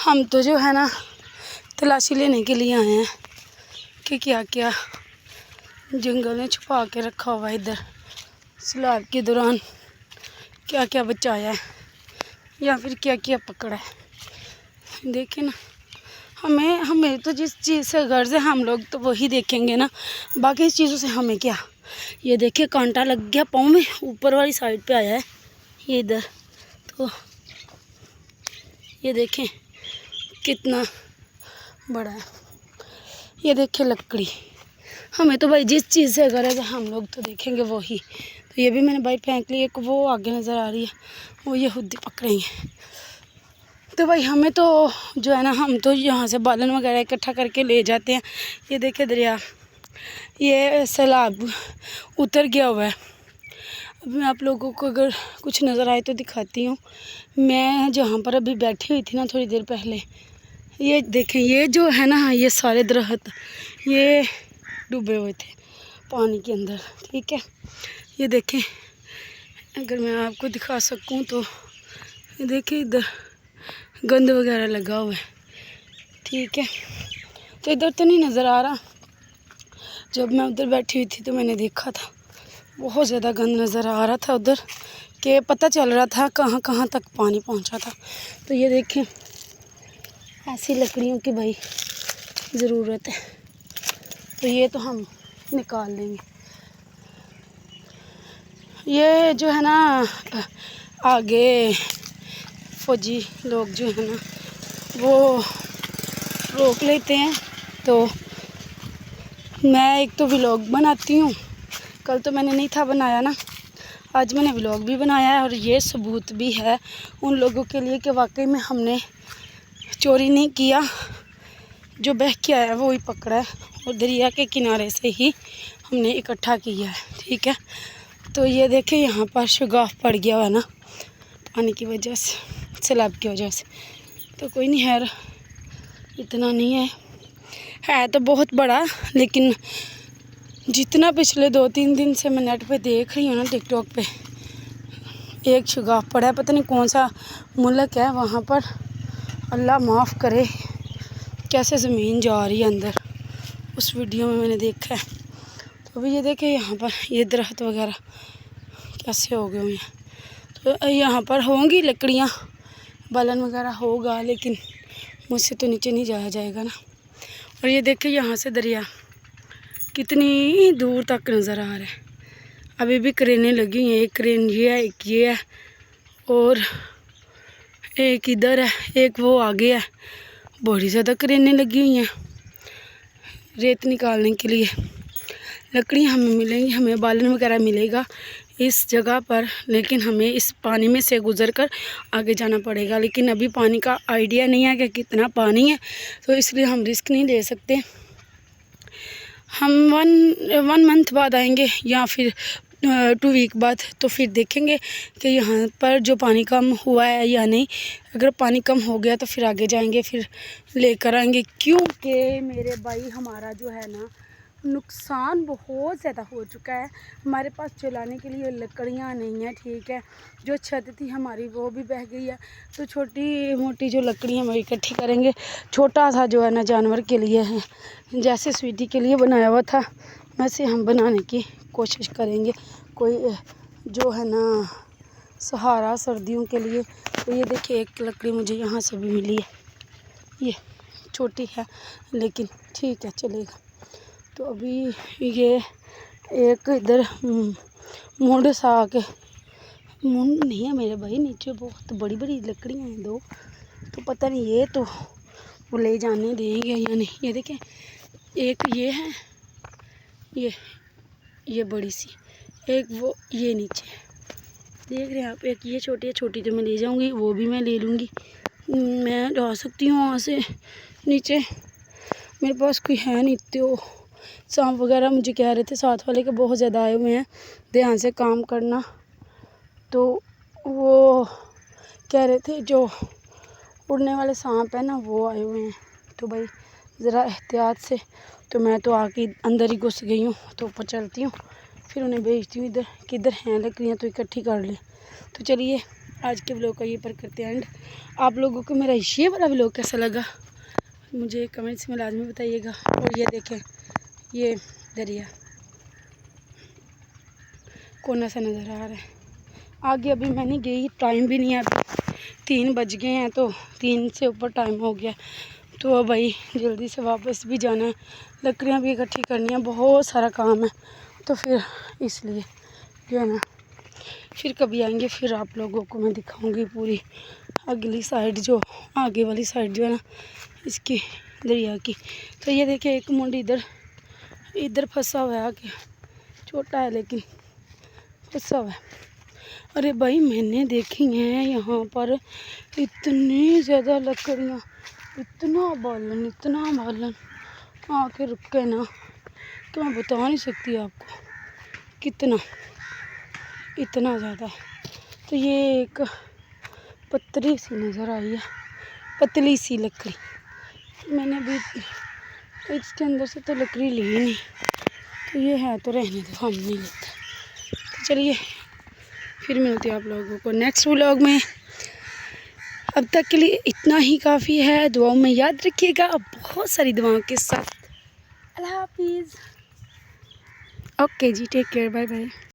हम तो जो है ना तलाशी लेने के लिए आए हैं कि क्या क्या जंगल ने छुपा के रखा हुआ है। इधर सैलाब के दौरान क्या क्या बचाया है या फिर क्या क्या पकड़ा है। देखिए ना, हमें तो जिस चीज़ से गर्ज है हम लोग तो वही देखेंगे ना, बाकी चीज़ों से हमें क्या। ये देखिए कांटा लग गया पाँव में, ऊपर वाली साइड पे आया है ये इधर। तो ये देखें कितना बड़ा है। ये देखिए लकड़ी, हमें तो भाई जिस चीज़ से गर्ज है हम लोग तो देखेंगे वही। तो ये भी मैंने भाई फेंक ली। एक वो आगे नज़र आ रही है, वो ये खुद ही पकड़ेंगे। तो भाई हमें तो जो है ना, हम तो यहाँ से बालन वगैरह इकट्ठा करके ले जाते हैं। ये देखिए दरिया, ये सैलाब उतर गया हुआ है। अब मैं आप लोगों को अगर कुछ नज़र आए तो दिखाती हूँ। मैं जहाँ पर अभी बैठी हुई थी ना थोड़ी देर पहले, ये देखें, ये जो है ना, ये सारे दरख्त ये डूबे हुए थे पानी के अंदर। ठीक है, ये देखें, अगर मैं आपको दिखा सकूँ तो ये देखिए इधर गंद वगैरह लगा हुआ है। ठीक है, तो इधर तो नहीं नज़र आ रहा। जब मैं उधर बैठी हुई थी तो मैंने देखा था, बहुत ज़्यादा गंद नज़र आ रहा था उधर, कि पता चल रहा था कहाँ कहाँ तक पानी पहुँचा था। तो ये देखें, ऐसी लकड़ियों की भाई ज़रूरत है, तो ये तो हम निकाल लेंगे। ये जो है ना आगे फौजी लोग जो है ना वो रोक लेते हैं। तो मैं एक तो व्लॉग बनाती हूँ, कल तो मैंने नहीं था बनाया ना, आज मैंने व्लॉग भी बनाया है। और ये सबूत भी है उन लोगों के लिए कि वाकई में हमने चोरी नहीं किया, जो बह के आया वो ही पकड़ा है और दरिया के किनारे से ही हमने इकट्ठा किया है। ठीक है, तो ये देखें यहाँ पर शगाफ पड़ गया हुआ है ना पानी की वजह से, सैलाब की वजह से। तो कोई नहीं, खैर इतना नहीं है तो बहुत बड़ा, लेकिन जितना पिछले 2-3 दिन से मैं नेट पे देख रही हूँ ना, टिकटॉक पे, एक शगाफ पड़ा है। पता नहीं कौन सा मुल्क है वहाँ पर, अल्लाह माफ़ करे कैसे ज़मीन जा रही है अंदर, उस वीडियो में मैंने देखा है। तो अभी ये देखे यहाँ पर ये दरख्त वगैरह कैसे हो गए हुए हैं। तो यहाँ पर होंगी लकड़ियाँ, बालन वगैरह होगा, लेकिन मुझसे तो नीचे नहीं जाया जाएगा ना। और ये देखिए यहाँ से दरिया कितनी दूर तक नज़र आ रहा है। अभी भी क्रेनें लगी हुई हैं, एक क्रेन ये है, एक ये है, और एक इधर है, एक वो आगे है। बड़ी ज़्यादा क्रेनें लगी हुई हैं रेत निकालने के लिए। लकड़ी हमें मिलेंगी, हमें बालन वगैरह मिलेगा इस जगह पर, लेकिन हमें इस पानी में से गुज़र आगे जाना पड़ेगा। लेकिन अभी पानी का आइडिया नहीं है कि कितना पानी है, तो इसलिए हम रिस्क नहीं ले सकते। हम वन मंथ बाद आएंगे या फिर 2 वीक बाद, तो फिर देखेंगे कि यहाँ पर जो पानी कम हुआ है या नहीं। अगर पानी कम हो गया तो फिर आगे जाएंगे, फिर लेकर आएंगे। क्योंकि मेरे भाई हमारा जो है ना नुकसान बहुत ज़्यादा हो चुका है। हमारे पास चलाने के लिए लकड़ियाँ नहीं है। ठीक है, जो छत थी हमारी वो भी बह गई है। तो छोटी मोटी जो लकड़ियाँ हम इकट्ठी करेंगे, छोटा सा जो है ना जानवर के लिए है, जैसे स्वीटी के लिए बनाया हुआ था वैसे हम बनाने की कोशिश करेंगे, कोई जो है ना सहारा सर्दियों के लिए। तो ये देखिए एक लकड़ी मुझे यहाँ से भी मिली है, ये छोटी है लेकिन ठीक है चलेगा। तो अभी ये एक इधर मुंड सा आके, मुंड नहीं है मेरे भाई, नीचे बहुत बड़ी बड़ी लकड़ियाँ हैं 2, तो पता नहीं ये तो वो ले जाने देंगे या नहीं। ये देखें, एक ये है, ये बड़ी सी, एक वो ये नीचे देख रहे हैं आप। एक ये छोटी है, छोटी तो मैं ले जाऊंगी, वो भी मैं ले लूँगी। मैं जा सकती हूँ वहाँ से नीचे, मेरे पास कोई है नहीं। तो सांप वगैरह मुझे कह रहे थे साथ वाले के बहुत ज़्यादा आए हुए हैं, ध्यान से काम करना। तो वो कह रहे थे जो उड़ने वाले सांप है ना वो आए हुए हैं, तो भाई ज़रा एहतियात से। तो मैं तो आके अंदर ही घुस गई हूँ, तो ऊपर चलती हूँ, फिर उन्हें भेजती हूँ इधर किधर हैं लकड़ियाँ तो इकट्ठी कर ले। तो चलिए आज के व्लॉग का ये पर करते हैं एंड। आप लोगों को मेरा ये वाला व्लॉग कैसा लगा मुझे कमेंट्स में लाजमी बताइएगा। और ये देखें, ये दरिया कोना सा नज़र आ रहा है। आगे अभी मैं नहीं गई, टाइम भी नहीं है, अभी 3 बज गए हैं, तो 3 से ऊपर टाइम हो गया। तो अब भाई जल्दी से वापस भी जाना है, लकड़ियाँ भी इकट्ठी करनी है, बहुत सारा काम है। तो फिर इसलिए जो है ना, फिर कभी आएंगे, फिर आप लोगों को मैं दिखाऊंगी पूरी अगली साइड, जो आगे वाली साइड जो है ना इसकी दरिया की। तो ये देखिए एक मुंड इधर फंसा हुआ है, आगे छोटा है लेकिन फंसा हुआ है। अरे भाई मैंने देखी हैं यहाँ पर इतनी ज़्यादा लकड़ियाँ, इतना बालन आके रुके ना, तो मैं बता नहीं सकती आपको कितना, इतना ज़्यादा। तो ये एक पतली सी नज़र आई है, पतली सी लकड़ी। मैंने अभी इसके अंदर से तो लकड़ी ली ही नहीं, तो ये है तो रहने दो, हम नहीं लेते। तो चलिए फिर मिलते हैं आप लोगों को नेक्स्ट व्लॉग में। अब तक के लिए इतना ही काफ़ी है। दुआओं में याद रखिएगा, बहुत सारी दुआओं के साथ। अल्लाह हाफिज़। ओके जी, टेक केयर, बाय बाय।